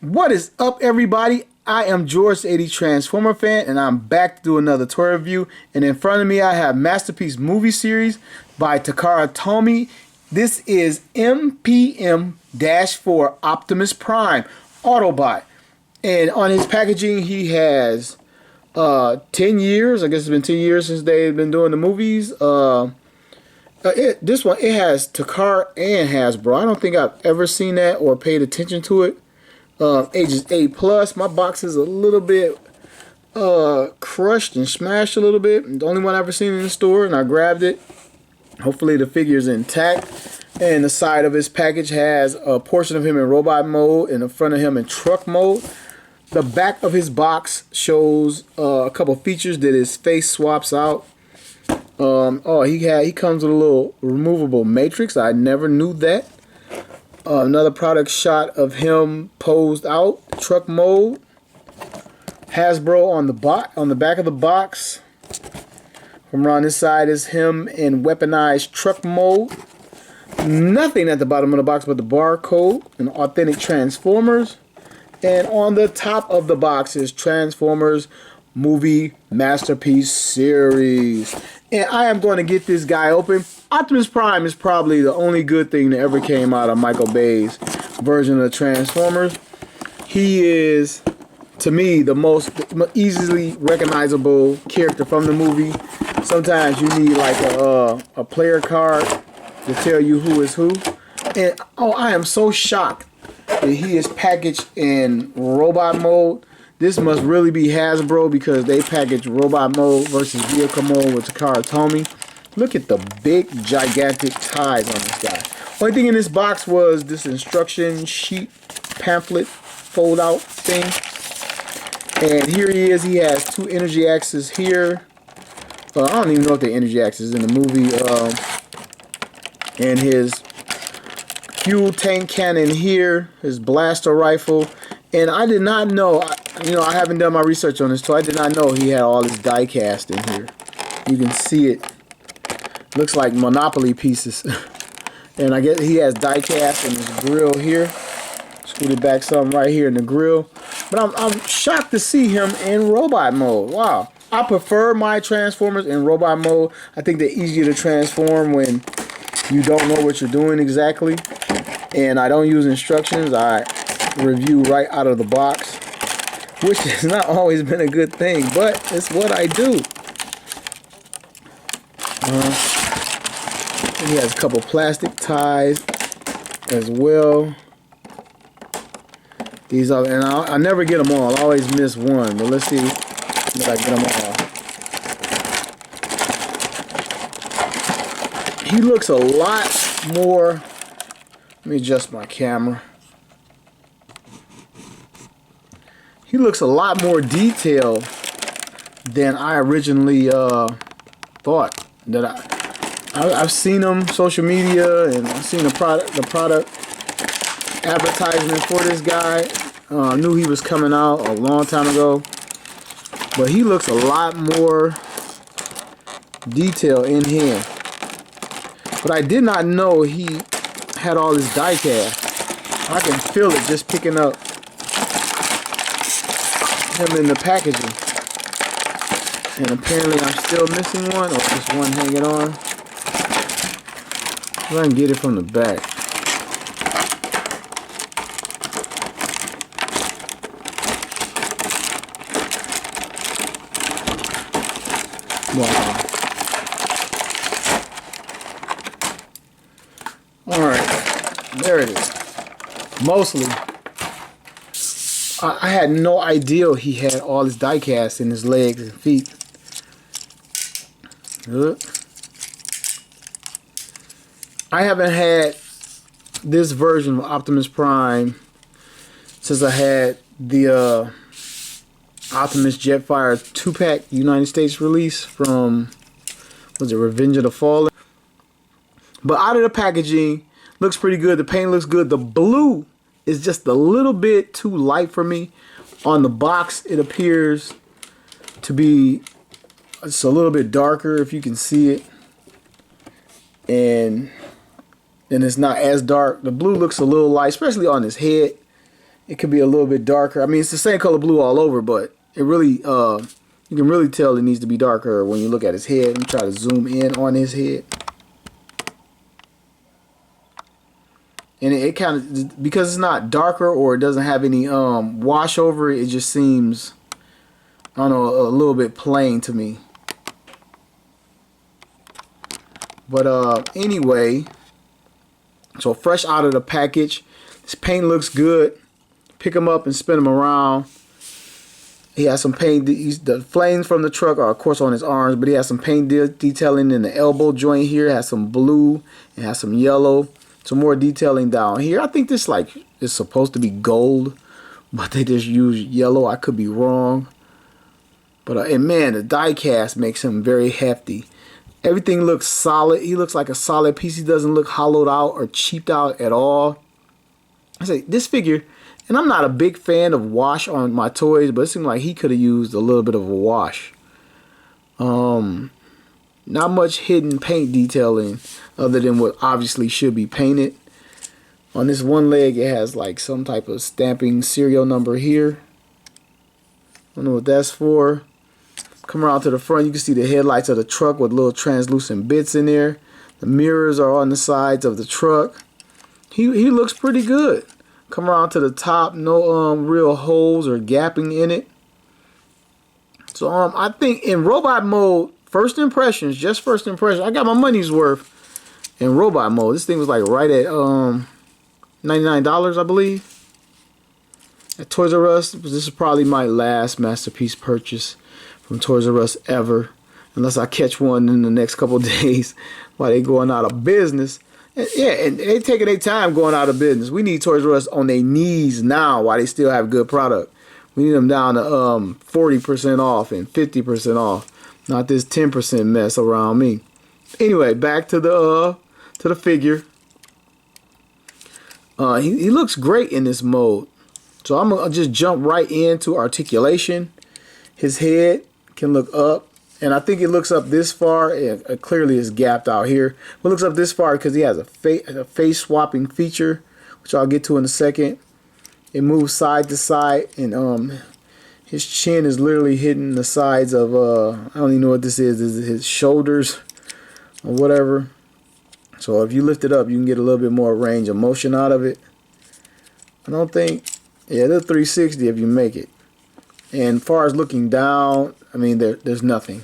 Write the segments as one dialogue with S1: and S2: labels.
S1: What is up, everybody? I am George, the 80 Transformer fan, and I'm back to do another toy review. And in front of me, I have Masterpiece movie series by Takara Tomy. This is MPM-4 Optimus Prime Autobot. And on his packaging, he has 10 years. I guess it's been 10 years since they've been doing the movies. This one, it has Takara and Hasbro. I don't think I've ever seen that or paid attention to it. Ages 8+. My box is a little bit crushed and smashed a little bit. The only one I've ever seen in the store, and I grabbed it. Hopefully the figure is intact. And the side of his package has a portion of him in robot mode and the front of him in truck mode. The back of his box shows a couple features that his face swaps out. He comes with a little removable matrix. I never knew that. Another product shot of him posed out, truck mode. Hasbro on the back of the box. From around this side is him in weaponized truck mode. Nothing at the bottom of the box but the barcode and authentic Transformers. And on the top of the box is Transformers Movie Masterpiece Series. And I am going to get this guy open. Optimus Prime is probably the only good thing that ever came out of Michael Bay's version of Transformers. He is, to me, the most easily recognizable character from the movie. Sometimes you need like a player card to tell you who is who. And I am so shocked that he is packaged in robot mode. This must really be Hasbro because they package robot mode versus vehicle mode with Takara Tomy. Look at the big, gigantic ties on this guy. Only thing in this box was this instruction sheet pamphlet fold out thing. And here he is. He has two energy axes here. I don't even know if they're energy axes in the movie. And his fuel tank cannon here. His blaster rifle. And I did not know, I haven't done my research on this toy. I did not know he had all this die cast in here. You can see it. Looks like Monopoly pieces. And I guess he has die cast in his grill here. Scooted back some right here in the grill. But I'm shocked to see him in robot mode. Wow. I prefer my Transformers in robot mode. I think they're easier to transform when you don't know what you're doing exactly. And I don't use instructions. I review right out of the box, which has not always been a good thing, but it's what I do. He has a couple plastic ties as well. These are, and I never get them all. I always miss one, but let's see if I get them all. He looks a lot more. Let me adjust my camera. He looks a lot more detailed than I originally thought. That I've seen him social media and I've seen the product advertisement for this guy. I knew he was coming out a long time ago, but he looks a lot more detailed in here. But I did not know he had all this die cast. I can feel it just picking up him in the packaging. And apparently I'm still missing one, or just one hanging on. I can get it from the back. Wow. Alright, there it is. Mostly. I had no idea he had all this die cast in his legs and feet. I haven't had this version of Optimus Prime since I had the Optimus Jetfire 2-pack United States release from, was it Revenge of the Fallen? But out of the packaging, looks pretty good. The paint looks good. The blue is just a little bit too light for me. On the box, it appears to be just a little bit darker, if you can see it. And it's not as dark. The blue looks a little light, especially on his head. it could be a little bit darker. I mean, it's the same color blue all over, but it really you can really tell it needs to be darker when you look at his head. Let me try to zoom in on his head. And it kind of, because it's not darker or it doesn't have any wash over it, it just seems, I don't know, a little bit plain to me. But anyway, so fresh out of the package, this paint looks good. Pick them up and spin them around. He has some paint. The flames from the truck are of course on his arms, but he has some paint detailing in the elbow joint here. It has some blue and has some yellow. Some more detailing down here. I think this like is supposed to be gold, but they just use yellow. I could be wrong. But and man, the die cast makes him very hefty. Everything looks solid. He looks like a solid piece. He doesn't look hollowed out or cheaped out at all. I say this figure, and I'm not a big fan of wash on my toys, but it seemed like he could have used a little bit of a wash. Not much hidden paint detailing other than what obviously should be painted. On this one leg it has like some type of stamping serial number here. I don't know what that's for. Come around to the front, you can see the headlights of the truck with little translucent bits in there. The mirrors are on the sides of the truck. He looks pretty good. Come around to the top, no real holes or gapping in it. So I think in robot mode, first impressions, just first impressions, I got my money's worth in robot mode. This thing was like right at $99, I believe, at Toys R Us. This is probably my last masterpiece purchase from Toys R Us ever, unless I catch one in the next couple of days while they going out of business. And yeah, and they taking their time going out of business. We need Toys R Us on their knees now while they still have good product. We need them down to 40% off and 50% off. Not this 10% mess around me. Anyway, back to the figure. He looks great in this mode. So I'm gonna just jump right into articulation. His head can look up, and I think it looks up this far. It clearly is gapped out here. But it looks up this far because he has a face swapping feature, which I'll get to in a second. It moves side to side, and his chin is literally hitting the sides of, I don't even know what this is. Is it his shoulders or whatever? So if you lift it up, you can get a little bit more range of motion out of it. I don't think, yeah, they're 360 if you make it. And as far as looking down, I mean, there's nothing.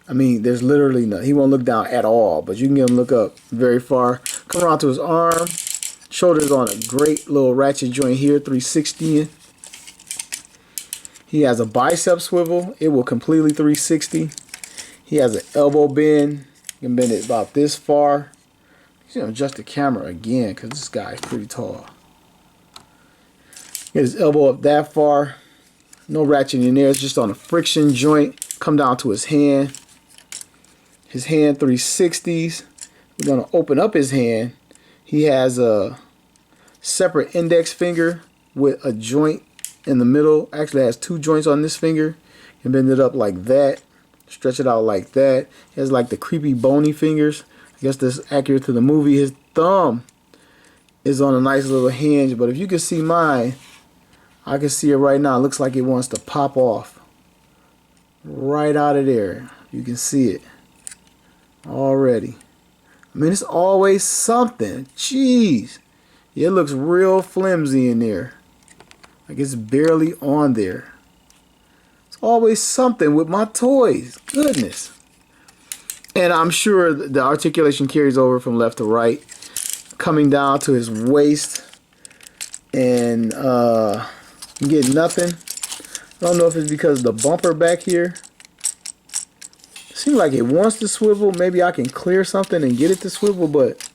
S1: I mean, there's literally nothing. He won't look down at all, but you can get him look up very far. Come around to his arm. Shoulders on a great little ratchet joint here, 360. He has a bicep swivel. It will completely 360. He has an elbow bend. You can bend it about this far. You can adjust the camera again because this guy is pretty tall. Get his elbow up that far. No ratchet in there. It's just on a friction joint. Come down to his hand. His hand 360s. We're going to open up his hand. He has a separate index finger with a joint in the middle. Actually has two joints on this finger. You can bend it up like that. Stretch it out like that. He has like the creepy bony fingers. I guess that's accurate to the movie. His thumb is on a nice little hinge, but if you can see mine, I can see it right now. It looks like it wants to pop off right out of there. You can see it already. I mean, it's always something. Jeez. Yeah, it looks real flimsy in there. Like it's barely on there. It's always something with my toys. Goodness. And I'm sure the articulation carries over from left to right. Coming down to his waist. And you get nothing. I don't know if it's because of the bumper back here. Seems like it wants to swivel. Maybe I can clear something and get it to swivel, but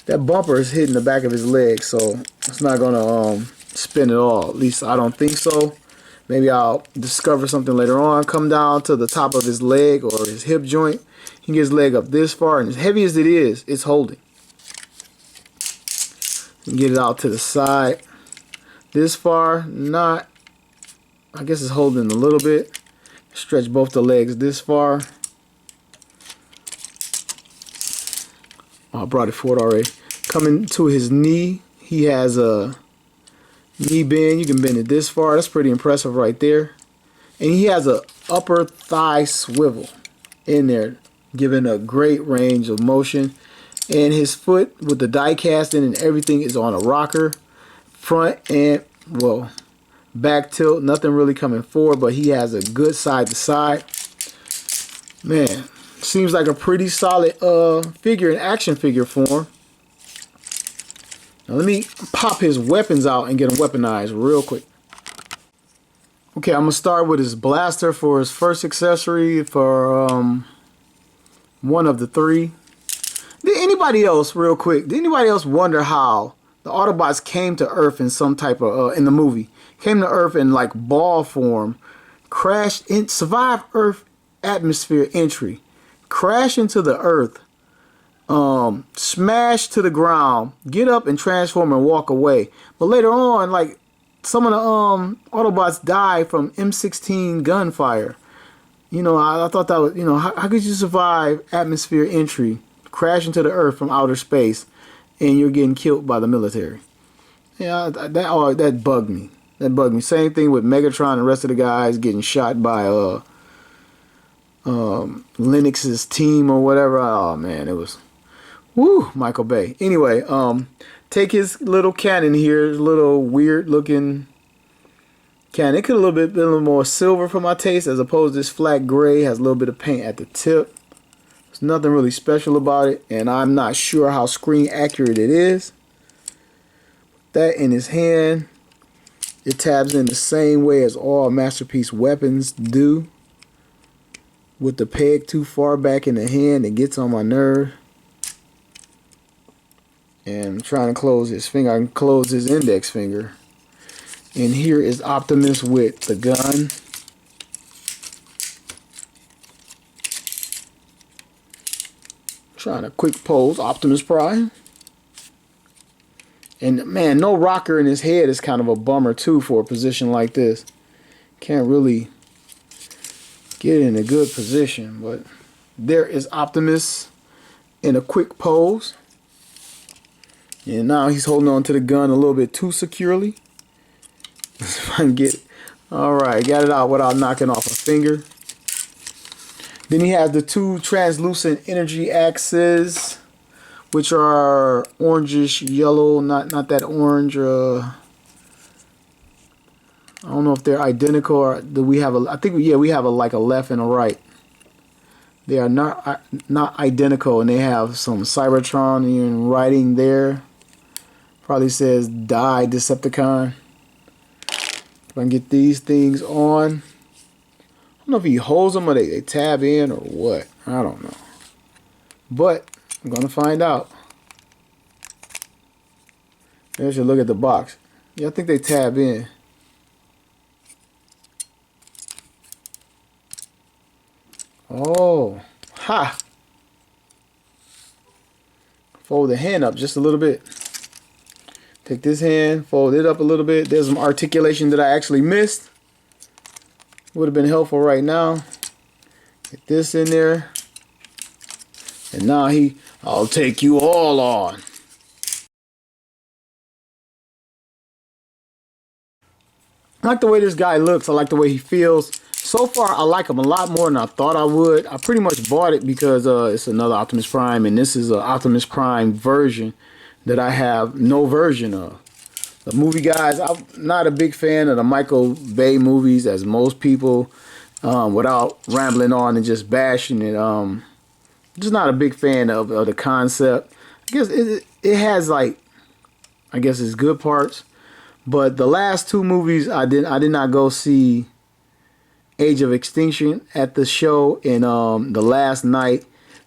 S1: that bumper is hitting the back of his leg, so it's not gonna spin at all. At least I don't think so. Maybe I'll discover something later on. Come down to the top of his leg or his hip joint. He can get his leg up this far, and as heavy as it is, it's holding. You can get it out to the side. This far, not. I guess it's holding a little bit. Stretch both the legs this far. Oh, I brought it forward already. Coming to his knee, he has a knee bend, you can bend it this far. That's pretty impressive right there. And he has a upper thigh swivel in there, giving a great range of motion. And his foot with the die casting and everything is on a rocker. Front and, well, back tilt, nothing really coming forward, but he has a good side to side. Man, seems like a pretty solid figure in action figure form. Now let me pop his weapons out and get them weaponized real quick. Okay, I'm gonna start with his blaster for his first accessory for one of the three. Did anybody else, real quick, did anybody else wonder how the Autobots came to Earth in some type of, in the movie, came to Earth in like ball form, crashed in, survived Earth atmosphere entry, crashed into the Earth, smash to the ground, get up and transform and walk away. But later on, like, some of the Autobots die from M16 gunfire. You know, I thought that was, you know, how could you survive atmosphere entry, crash into the Earth from outer space, and you're getting killed by the military? Yeah, that bugged me. That bugged me. Same thing with Megatron and the rest of the guys getting shot by Lennox's team or whatever. Oh man, it was, woo, Michael Bay. Anyway, take his little cannon here, little weird looking cannon. It could have been a little more silver for my taste, as opposed to this flat gray. Has a little bit of paint at the tip. There's nothing really special about it, and I'm not sure how screen accurate it is. That in his hand, it tabs in the same way as all Masterpiece weapons do. With the peg too far back in the hand, it gets on my nerve. And I'm trying to close his finger. I can close his index finger. And here is Optimus with the gun. Trying to quick pose Optimus Prime. And man, no rocker in his head is kind of a bummer too for a position like this. Can't really get in a good position, but there is Optimus in a quick pose. And now he's holding on to the gun a little bit too securely. If I can get it. Alright, got it out without knocking off a finger. Then he has the two translucent energy axes, which are orangish yellow, not that orange. I don't know if they're identical, or do we have a, I think, yeah, we have a like a left and a right. They are not identical, and they have some Cybertron writing there. Probably says die Decepticon. If I can get these things on. I don't know if he holds them or they tab in or what. I don't know. But I'm going to find out. Maybe I should look at the box. Yeah, I think they tab in. Oh, ha! Fold the hand up just a little bit. Take this hand, fold it up a little bit. There's some articulation that I actually missed. Would have been helpful right now. Get this in there. And now I'll take you all on. I like the way this guy looks. I like the way he feels. So far, I like him a lot more than I thought I would. I pretty much bought it because it's another Optimus Prime, and this is an Optimus Prime version that I have no version of. The movie guys, I'm not a big fan of the Michael Bay movies, as most people, without rambling on and just bashing it. Just not a big fan of the concept. I guess it has, like, I guess it's good parts, but the last two movies I did not go see Age of Extinction at the show, and the last night.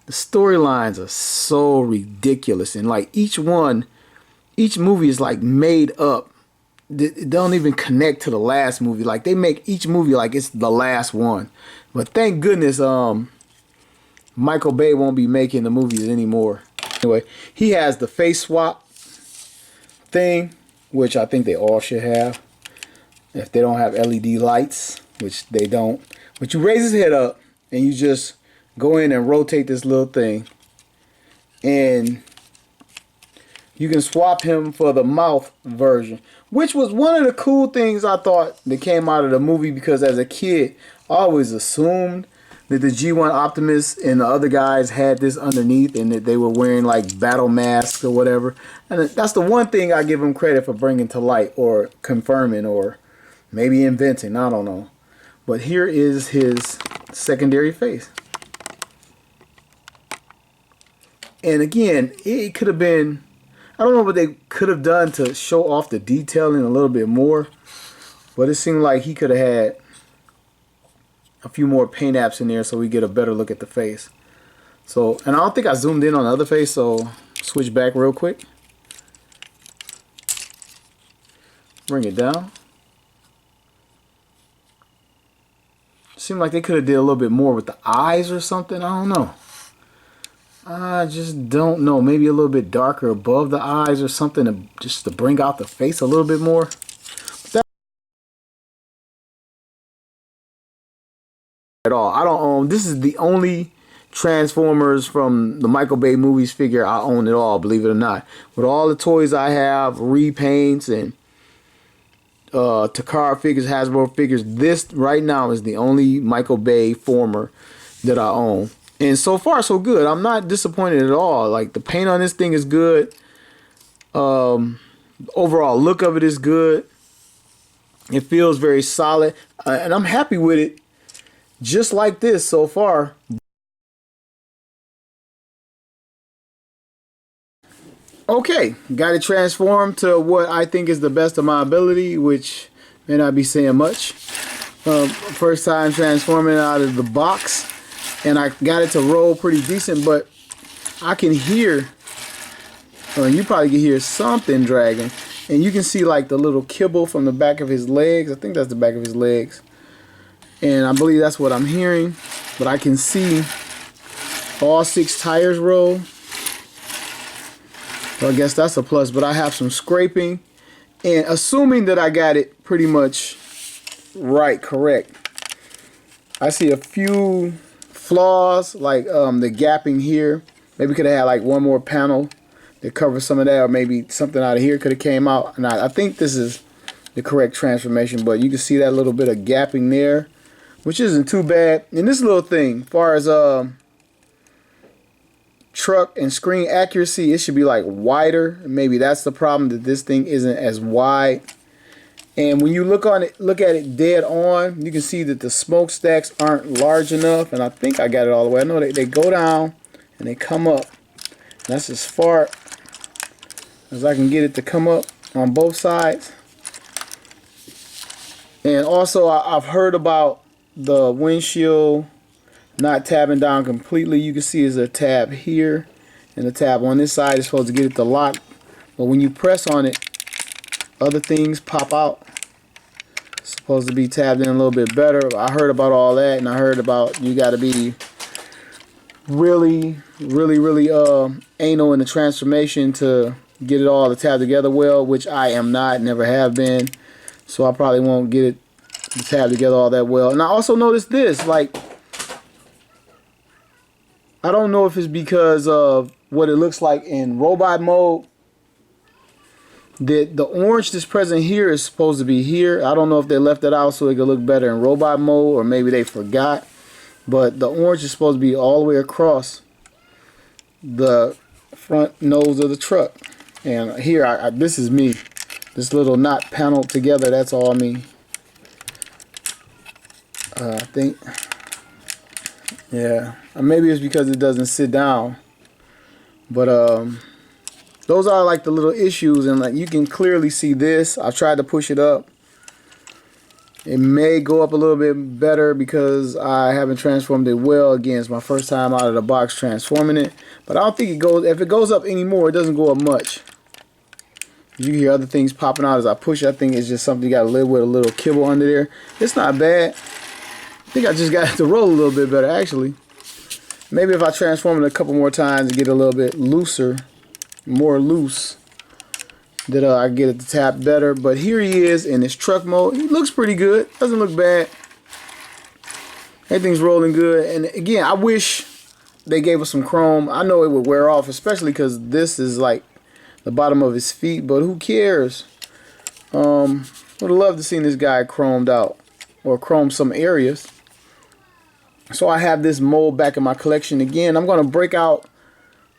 S1: The storylines are so ridiculous, and like each movie is like made up. They don't even connect to the last movie. Like they make each movie like it's the last one. But thank goodness Michael Bay won't be making the movies anymore. Anyway, he has the face swap thing, which I think they all should have. If they don't have LED lights, which they don't. But you raise his head up and you just go in and rotate this little thing. And you can swap him for the mouth version, which was one of the cool things I thought that came out of the movie, because as a kid, I always assumed that the G1 Optimus and the other guys had this underneath and that they were wearing like battle masks or whatever. And that's the one thing I give them credit for bringing to light, or confirming, or maybe inventing. I don't know. But here is his secondary face. And again, it could have been, I don't know what they could have done to show off the detailing a little bit more, but it seemed like he could have had a few more paint apps in there so we get a better look at the face. So, and I don't think I zoomed in on the other face, so switch back real quick. Bring it down. Seemed like they could have did a little bit more with the eyes or something. I don't know. I just don't know. Maybe a little bit darker above the eyes or something, just to bring out the face a little bit more. At all. I don't own, this is the only Transformers from the Michael Bay movies figure I own at all, believe it or not. With all the toys I have, repaints and Takara figures, Hasbro figures, this right now is the only Michael Bay former that I own. And so far so good. I'm not disappointed at all. Like, the paint on this thing is good. Overall look of it is good. It feels very solid. And I'm happy with it. Just like this so far. Okay, got it transformed to what I think is the best of my ability, which may not be saying much. First time transforming out of the box, and I got it to roll pretty decent, but I can hear, or you probably can hear something dragging, and you can see like the little kibble from the back of his legs. I think that's the back of his legs. And I believe that's what I'm hearing. But I can see all 6 tires roll. So I guess that's a plus. But I have some scraping. And assuming that I got it pretty much right, correct, I see a few flaws, like the gapping here. Maybe could have had like one more panel that covers some of that. Or maybe something out of here could have came out. And I think this is the correct transformation. But you can see that little bit of gapping there, which isn't too bad. And this little thing, as far as truck and screen accuracy, it should be like wider. Maybe that's the problem, that this thing isn't as wide. And when you look at it dead on, you can see that the smokestacks aren't large enough. And I think I got it all the way. I know they go down and they come up. And that's as far as I can get it to come up on both sides. And also, I've heard about the windshield not tabbing down completely. You can see there's a tab here, and the tab on this side is supposed to get it to lock. But when you press on it, other things pop out. It's supposed to be tabbed in a little bit better. I heard about all that, and I heard about you got to be really anal in the transformation to get it all to tab together well, which I am not, never have been. So I probably won't get it to tab together all that well. And I also noticed this, like, I don't know if it's because of what it looks like in robot mode, that the orange that's present here is supposed to be here. I don't know if they left it out so it could look better in robot mode, or maybe they forgot. But the orange is supposed to be all the way across the front nose of the truck. And here, this is me. This little not paneled together, that's all me. I think, yeah, maybe it's because it doesn't sit down, but those are like the little issues, and like you can clearly see this. I've tried to push it up. It may go up a little bit better because I haven't transformed it well. Again, it's my first time out of the box transforming it, but I don't think it goes, if it goes up anymore, it doesn't go up much. You hear other things popping out as I push it. I think it's just something you got to live with, a little kibble under there. It's not bad. I think I just got it to roll a little bit better, actually. Maybe if I transform it a couple more times and get it a little bit looser, more loose, that I get it to tap better. But here he is in his truck mode. He looks pretty good. Doesn't look bad. Everything's rolling good. And again, I wish they gave us some chrome. I know it would wear off, especially because this is like the bottom of his feet, but who cares? Would have loved to see this guy chromed out or chrome some areas. So I have this mold back in my collection again. I'm going to break out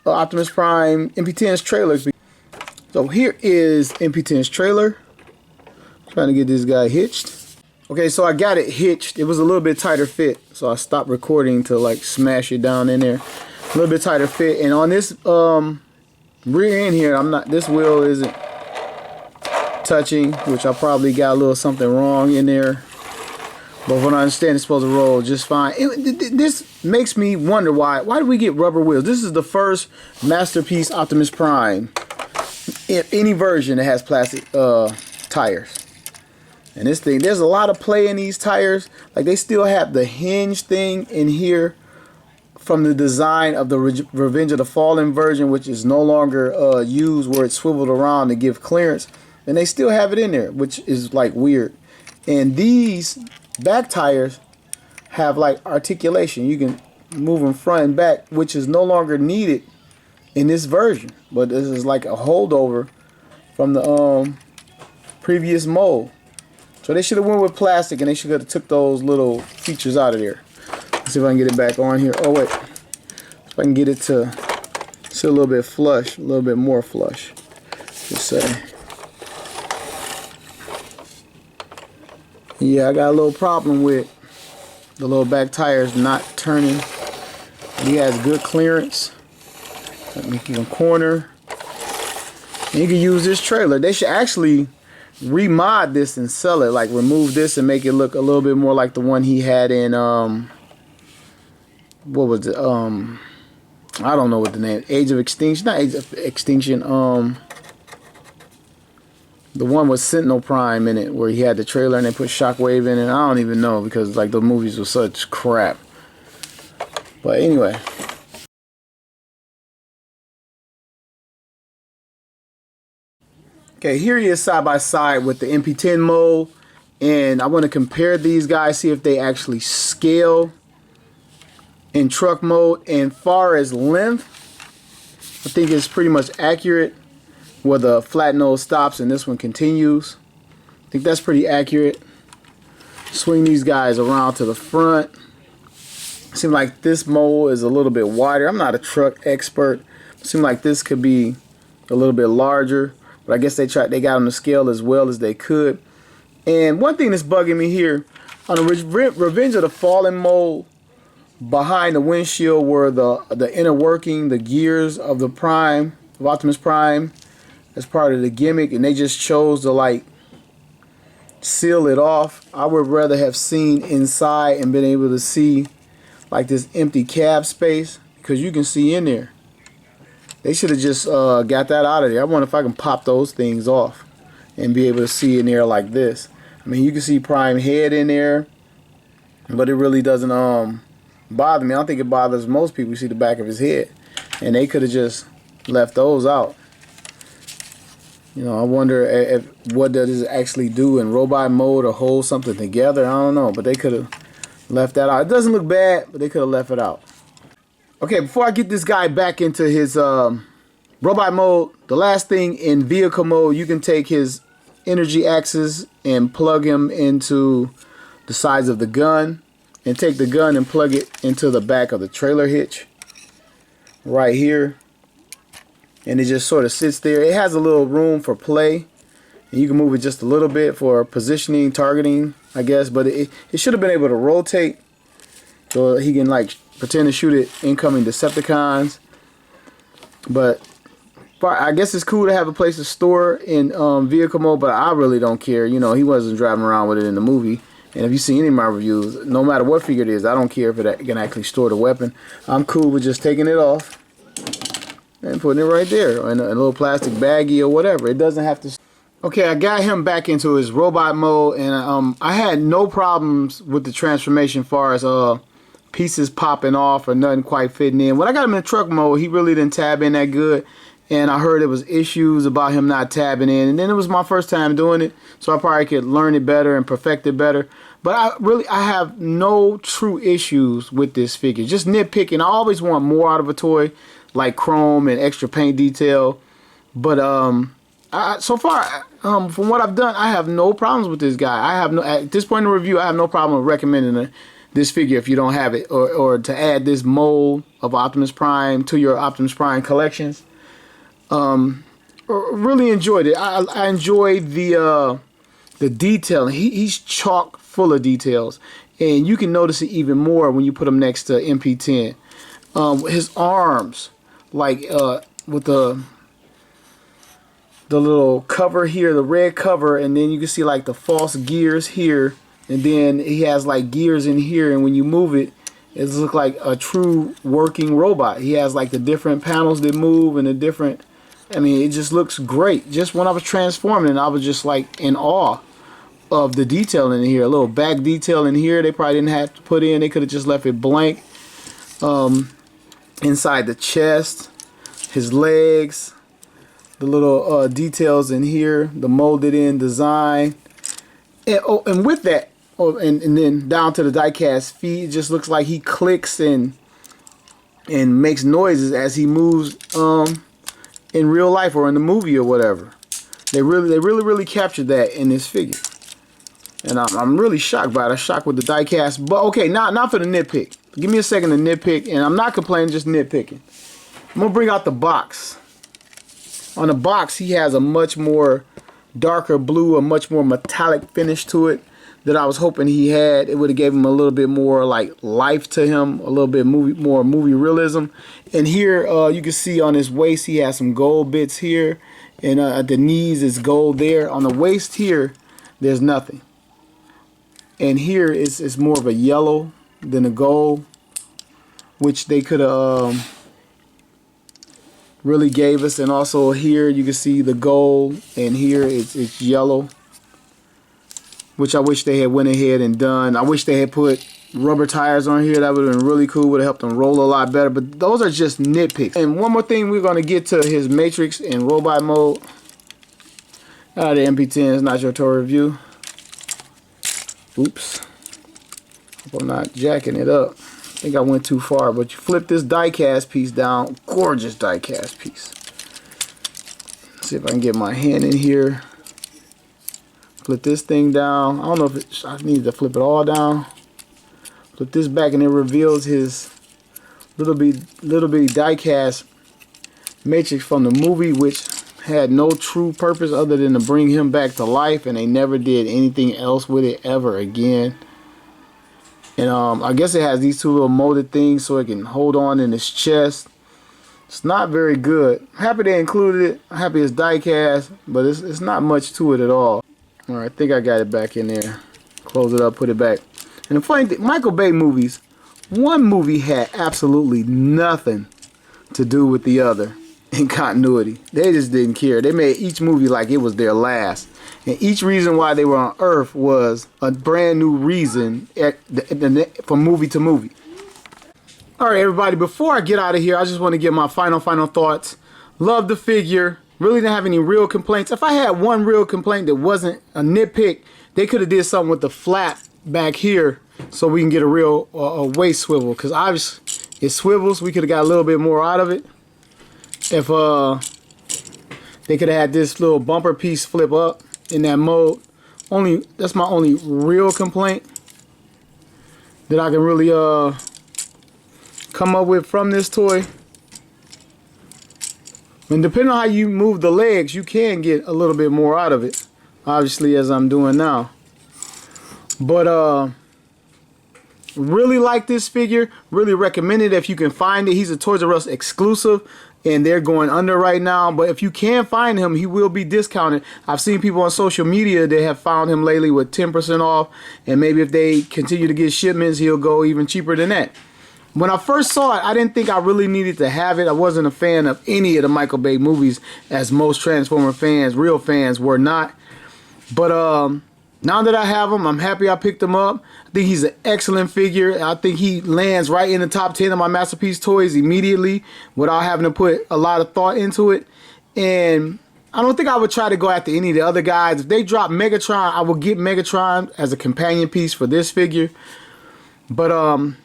S1: Optimus Prime MP10's trailers. So here is MP10's trailer. Trying to get this guy hitched. Okay, so I got it hitched. It was a little bit tighter fit, so I stopped recording to like smash it down in there. A little bit tighter fit, and on this rear end here, this wheel isn't touching, which I probably got a little something wrong in there. But from what I understand, it's supposed to roll just fine. This makes me wonder why do we get rubber wheels? This is the first Masterpiece Optimus Prime in any version that has plastic tires. And this thing, there's a lot of play in these tires. Like, they still have the hinge thing in here from the design of the Revenge of the Fallen version, which is no longer used, where it's swiveled around to give clearance. And they still have it in there, which is like weird. And these back tires have like articulation. You can move them front and back, which is no longer needed in this version. But this is like a holdover from the previous mold. So they should have went with plastic, and they should have took those little features out of there. Let's see if I can get it back on here. Oh wait, if I can get it to sit a little bit flush, a little bit more flush. Just say. Yeah, I got a little problem with the little back tires not turning. He has good clearance. Let me keep him corner. And you can use this trailer. They should actually remod this and sell it, like remove this and make it look a little bit more like the one he had in what was it, I don't know what the name, Age of Extinction, not Age of Extinction, the one with Sentinel Prime in it, where he had the trailer and they put Shockwave in it. I don't even know, because like the movies were such crap. But anyway, okay, here he is side by side with the MP10 mold, and I want to compare these guys, see if they actually scale in truck mode. And far as length, I think it's pretty much accurate, where the flat nose stops and this one continues. I think that's pretty accurate. Swing these guys around to the front. Seems like this mold is a little bit wider. I'm not a truck expert. Seems like this could be a little bit larger. But I guess they got them to scale as well as they could. And one thing that's bugging me here, on the Revenge of the Fallen mold, behind the windshield were the inner working, the gears of the Prime, of Optimus Prime, as part of the gimmick, and they just chose to like seal it off. I would rather have seen inside and been able to see like this empty cab space, because you can see in there. They should have just got that out of there. I wonder if I can pop those things off and be able to see in there like this. I mean, you can see Prime head in there, but it really doesn't bother me. I don't think it bothers most people. You see the back of his head, and they could have just left those out. You know, I wonder if what does it actually do in robot mode, or hold something together. I don't know, but they could have left that out. It doesn't look bad, but they could have left it out. Okay, before I get this guy back into his robot mode, the last thing, in vehicle mode, you can take his energy axis and plug him into the sides of the gun, and take the gun and plug it into the back of the trailer hitch right here, and it just sort of sits there. It has a little room for play, and you can move it just a little bit for positioning, targeting, I guess, but it should have been able to rotate so he can like pretend to shoot at incoming Decepticons. But I guess it's cool to have a place to store in vehicle mode, but I really don't care. You know, he wasn't driving around with it in the movie. And if you see any of my reviews, no matter what figure it is, I don't care if it can actually store the weapon. I'm cool with just taking it off and putting it right there in a little plastic baggie or whatever. It doesn't have to. Okay, I got him back into his robot mode, and I had no problems with the transformation, as far as pieces popping off or nothing quite fitting in. When I got him in truck mode, he really didn't tab in that good, and I heard there was issues about him not tabbing in, and then it was my first time doing it, so I probably could learn it better and perfect it better. But I have no true issues with this figure. Just nitpicking. I always want more out of a toy, like chrome and extra paint detail. But So far, from what I've done, I have no problems with this guy. I have no, at this point in the review, I have no problem recommending this figure if you don't have it, or to add this mold of Optimus Prime to your Optimus Prime collections. Really enjoyed it. I enjoyed the detail. He's chock full of details, and you can notice it even more when you put him next to MP10. His arms, like with the little cover here, the red cover, and then you can see like the false gears here, and then he has like gears in here, and when you move it, it looks like a true working robot. He has like the different panels that move and the different, I mean, it just looks great. Just when I was transforming, I was just like in awe of the detail in here. A little back detail in here they probably didn't have to put in. They could have just left it blank. Inside the chest, his legs, the little details in here, the molded in design, and with that, and then down to the die-cast feet, it just looks like he clicks and makes noises as he moves in real life or in the movie or whatever. They really captured that in this figure, and I'm really shocked by it. I'm shocked with the die-cast. But okay, not for the nitpick. Give me a second to nitpick, and I'm not complaining, just nitpicking. I'm gonna bring out the box. On the box, he has a much more darker blue, a much more metallic finish to it that I was hoping he had. It would have gave him a little bit more like life to him, a little bit more movie realism. And here you can see on his waist he has some gold bits here, and at the knees is gold there. On the waist here, there's nothing. And here it's more of a yellow than a gold, which they could have really gave us. And also here you can see the gold, and here it's yellow, which I wish they had went ahead and done. I wish they had put rubber tires on here. That would have been really cool, would have helped them roll a lot better. But those are just nitpicks. And one more thing, we're going to get to his Matrix and robot mode. The MP10 is not your toy review. Oops, hope I'm not jacking it up. I think I went too far, but you flip this die-cast piece down. Gorgeous die-cast piece. Let's see if I can get my hand in here. Flip this thing down. I don't know if I need to flip it all down. Flip this back, and it reveals his little bitty die-cast Matrix from the movie, which had no true purpose other than to bring him back to life, and they never did anything else with it ever again. And I guess it has these two little molded things so it can hold on in his chest. It's not very good. I'm happy they included it. I'm happy it's die-cast, but it's not much to it at all. Alright, I think I got it back in there. Close it up, put it back. And the funny thing, Michael Bay movies, one movie had absolutely nothing to do with the other in continuity. They just didn't care. They made each movie like it was their last. And each reason why they were on Earth was a brand new reason from movie to movie. Alright everybody, before I get out of here, I just want to give my final thoughts. Love the figure. Really didn't have any real complaints. If I had one real complaint that wasn't a nitpick, they could have did something with the flap back here so we can get a real waist swivel. Because obviously it swivels. We could have got a little bit more out of it. If they could have had this little bumper piece flip up in that mode. That's my only real complaint that I can really come up with from this toy. And depending on how you move the legs, you can get a little bit more out of it, obviously, as I'm doing now. But really like this figure. Really recommend it if you can find it. He's a Toys R Us exclusive, and they're going under right now. But if you can find him, he will be discounted. I've seen people on social media that have found him lately with 10% off, and maybe if they continue to get shipments, he'll go even cheaper than that. When I first saw it, I didn't think I really needed to have it. I wasn't a fan of any of the Michael Bay movies, as most Transformer fans, real fans, were not. But now that I have him, I'm happy I picked him up. I think he's an excellent figure. I think he lands right in the top 10 of my Masterpiece toys immediately without having to put a lot of thought into it. And I don't think I would try to go after any of the other guys. If they drop Megatron, I will get Megatron as a companion piece for this figure. But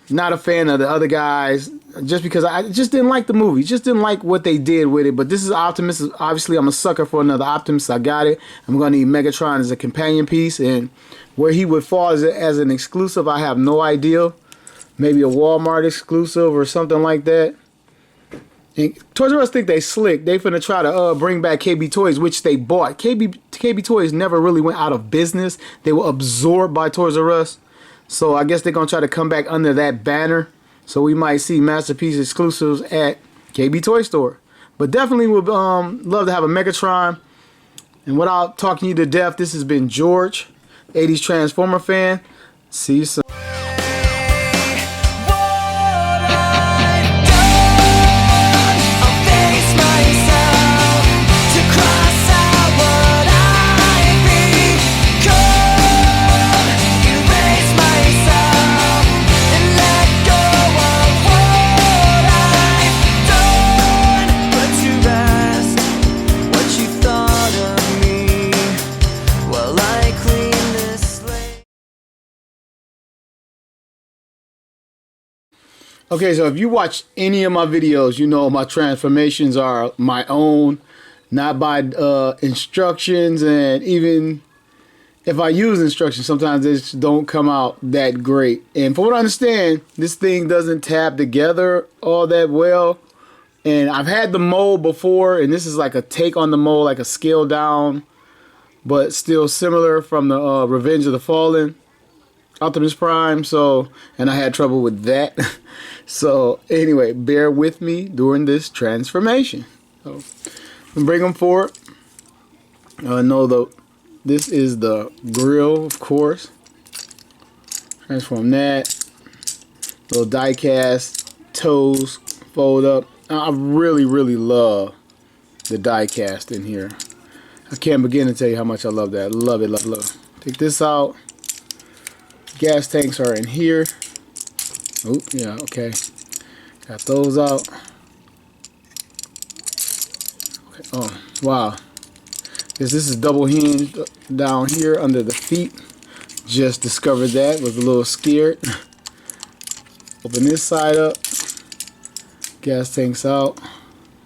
S1: not a fan of the other guys, just because I just didn't like the movie. Just didn't like what they did with it. But this is Optimus. Obviously, I'm a sucker for another Optimus. I got it. I'm going to need Megatron as a companion piece. And where he would fall as an exclusive, I have no idea. Maybe a Walmart exclusive or something like that. And Toys R Us think they slick. They finna try to bring back KB Toys, which they bought. KB Toys never really went out of business. They were absorbed by Toys R Us. So I guess they're going to try to come back under that banner. So we might see Masterpiece exclusives at KB Toy Store. But definitely would love to have a Megatron. And without talking you to death, this has been George, 80s Transformer fan. See you soon. Okay, so if you watch any of my videos, you know my transformations are my own, not by instructions, and even if I use instructions, sometimes they just don't come out that great. And from what I understand, this thing doesn't tab together all that well. And I've had the mold before, and this is like a take on the mold, like a scale down, but still similar from the Revenge of the Fallen, Optimus Prime. So, and I had trouble with that. So anyway, bear with me during this transformation. So bring them forward. This is the grill, of course. Transform that. Little die cast, toes fold up. I really, really love the die cast in here. I can't begin to tell you how much I love that. Love it, love it, love it. Take this out. Gas tanks are in here. Oh, yeah, okay. Got those out. Okay. Oh, wow. Guess this is double hinged down here under the feet. Just discovered that. Was a little scared. Open this side up. Gas tanks out. I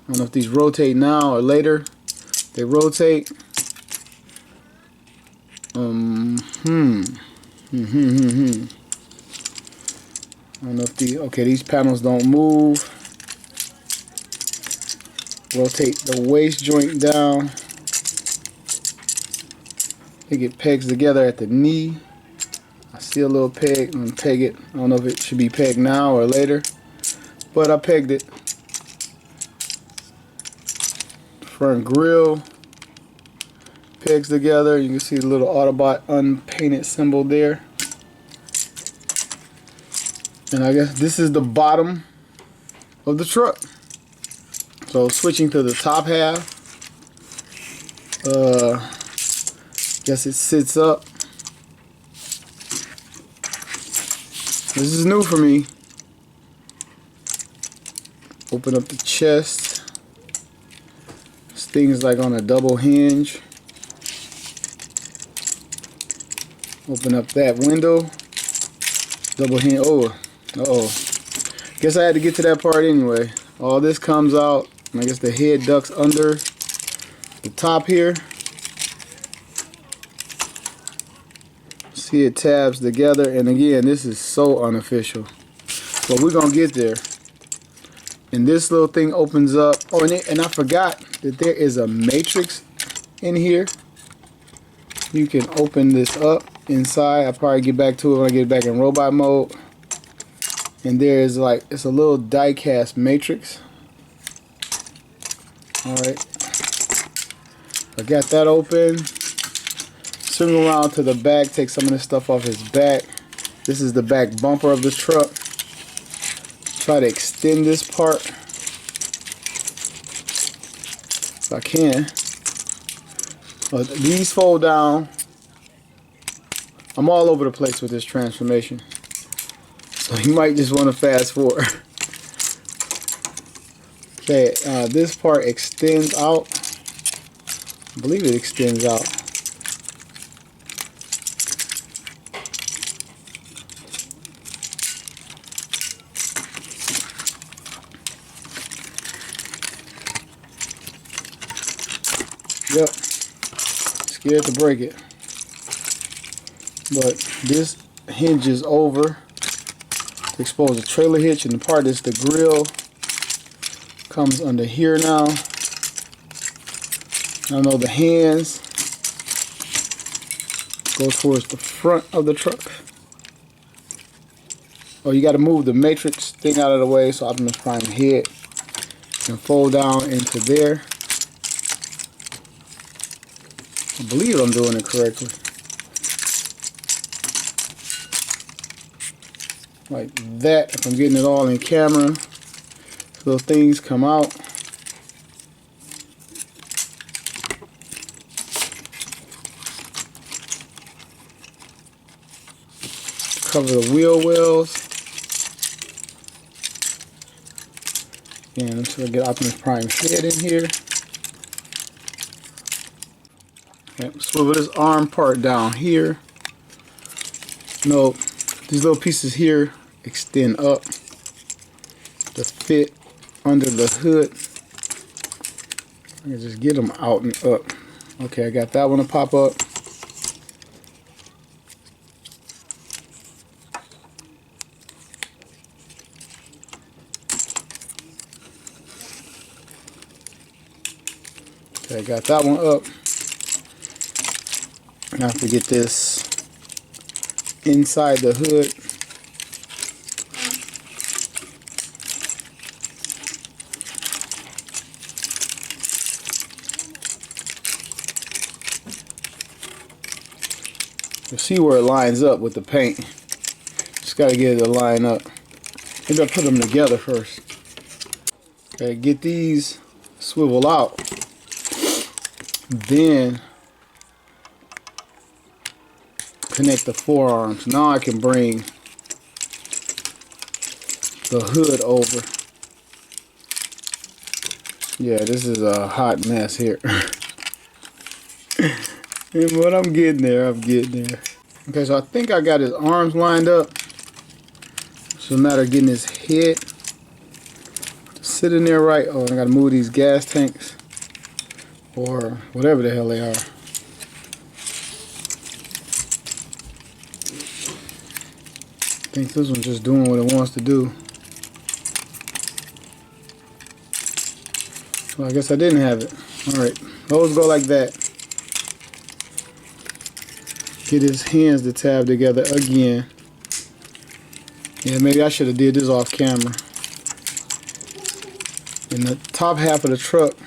S1: don't know if these rotate now or later. They rotate. I don't know if these panels don't move. Rotate the waist joint down. I think it pegs together at the knee. I see a little peg. I'm gonna peg it. I don't know if it should be pegged now or later, but I pegged it. Front grille pegs together. You can see the little Autobot unpainted symbol there. And I guess this is the bottom of the truck. So switching to the top half. Guess it sits up. This is new for me. Open up the chest. This thing is like on a double hinge. Open up that window. Double hinge. Oh. Uh-oh. Guess I had to get to that part anyway. All this comes out, and I guess the head ducks under the top here. See, it tabs together, and again, this is so unofficial. But we're gonna get there. And this little thing opens up. Oh, and I forgot that there is a matrix in here. You can open this up inside. I'll probably get back to it when I get back in robot mode. And there is like, it's a little die cast matrix. Alright. I got that open. Swing around to the back, take some of this stuff off his back. This is the back bumper of the truck. Try to extend this part if I can. But these fold down. I'm all over the place with this transformation. So you might just want to fast forward. Okay, this part extends out. I believe it extends out. Yep, scared to break it. But this hinges over to expose the trailer hitch, and the part that's the grill comes under here now. I know the hands go towards the front of the truck. Oh, you got to move the matrix thing out of the way so Optimus Prime head can fold down into there. I believe I'm doing it correctly. Like that, if I'm getting it all in camera. So things come out. Cover the wheel wells. And I'm just going to get Optimus Prime head in here. Yep, swivel this arm part down here. No, these little pieces here extend up to fit under the hood. I can just get them out and up. Okay, I got that one to pop up. Okay, I got that one up. Now I have to get this inside the hood. You'll see where it lines up with the paint. Just got to get it to line up. Maybe I'll put them together first. Okay, get these swivel out. Then connect the forearms. Now I can bring the hood over. Yeah, this is a hot mess here. But I'm getting there, Okay, so I think I got his arms lined up. It's a matter of getting his head sitting there right. Oh, and I gotta move these gas tanks. Or whatever the hell they are. I think this one's just doing what it wants to do. Well, I guess I didn't have it. Alright, those go like that. Get his hands to tab together again. Yeah, maybe I should have did this off camera. In the top half of the truck.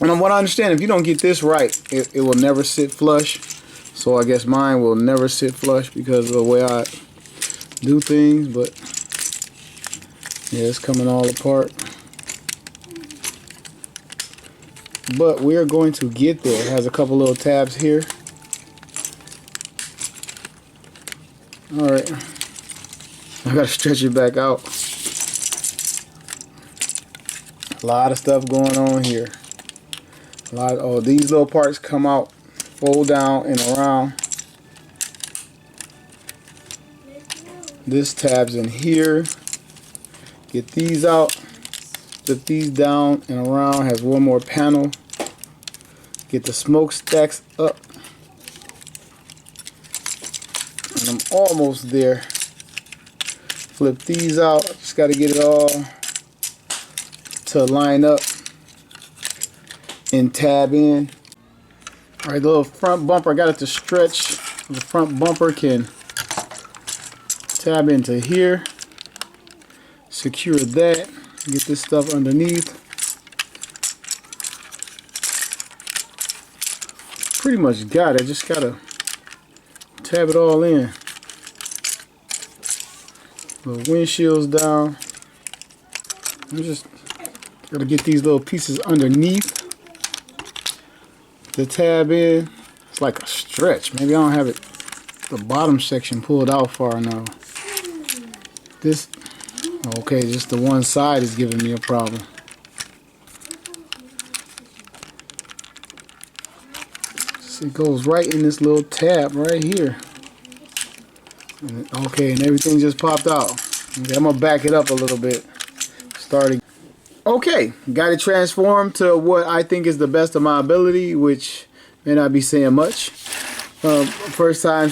S1: And what I understand, if you don't get this right, it will never sit flush. So I guess mine will never sit flush because of the way I do things. But yeah, it's coming all apart. But we're going to get there. It has a couple little tabs here. Alright, I gotta stretch it back out. A lot of stuff going on here. Oh, these little parts come out, fold down and around. This tab's in here. Get these out, flip these down and around. Has one more panel. Get the smokestacks up. And I'm almost there. Flip these out. Just got to get it all to line up and tab in. Alright, the little front bumper, I got it to stretch. The front bumper can tab into here. Secure that. Get this stuff underneath. Pretty much got it. Just gotta tab it all in. The windshield's down. I'm just gotta get these little pieces underneath the tab in. It's like a stretch. Maybe I don't have it, the bottom section pulled out far enough. This, okay, just the one side is giving me a problem. So it goes right in this little tab right here. Okay, and everything just popped out. Okay, I'm gonna back it up a little bit. Starting. Okay, got it transformed to what I think is the best of my ability, which may not be saying much. First time